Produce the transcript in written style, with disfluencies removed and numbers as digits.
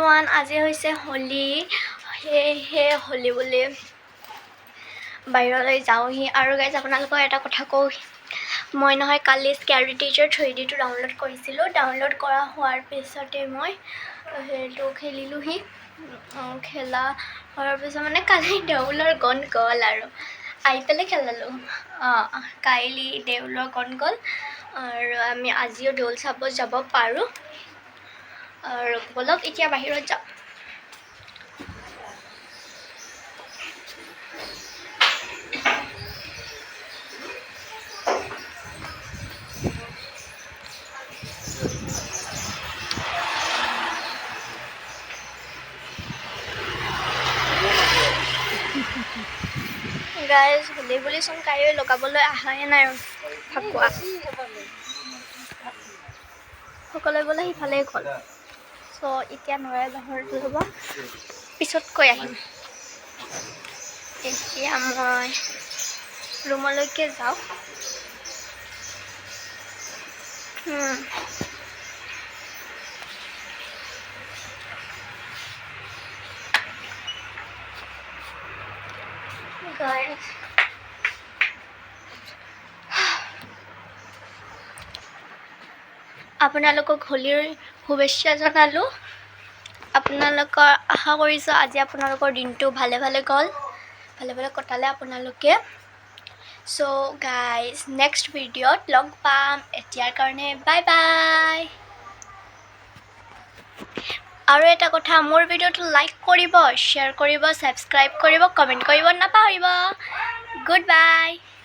Everyone, আজি হৈছে হোলি। সেয়েহে হোলি বুলি বাহিৰলৈ যাওঁহি। আৰু গাইজ আপোনালোকক এটা কথা কওঁ, মই নহয় কালি স্কেৰি টিচাৰ 3Dটো ডাউনলোড কৰিছিলোঁ। ডাউনলোড কৰা হোৱাৰ পিছতে মই সেইটো খেলিলোঁহি। খেলা হোৱাৰ পিছত মানে কালি দেউলৰ গন গ'ল আৰু আহি পেলাই খেলালোঁ। কাইলি দেউলৰ গন গ'ল আৰু আমি আজিও দেউল চাব যাব পাৰোঁ। আৰু বলক এতিয়া বাহিৰত যাওঁ। গাইজ হোলি বুলি চোন কাইলৈ লগাবলৈ অহাই নাই। ফাকুৱা সকলোৱে বোলে সিফালে গ'ল। চ' এতিয়া নৰাই বাহিৰত ল'ব, পিছতকৈ আহিম। এতিয়া মই ৰুমলৈকে যাওঁ। Guys, আপোনালোকক হোলিৰ শুভেচ্ছা জনালোঁ। আপোনালোকৰ আশা কৰিছোঁ আজি আপোনালোকৰ দিনটো ভালে ভালে গ'ল, ভালে ভালে কটালে আপোনালোকে। চ' গাইজ নেক্সট ভিডিঅ'ত লগ পাম। এতিয়াৰ কাৰণে বাই বাই। আৰু এটা কথা, মোৰ ভিডিঅ'টো লাইক কৰিব, শ্বেয়াৰ কৰিব, ছাবস্ক্ৰাইব কৰিব, কমেণ্ট কৰিব নাপাহৰিব। Good bye.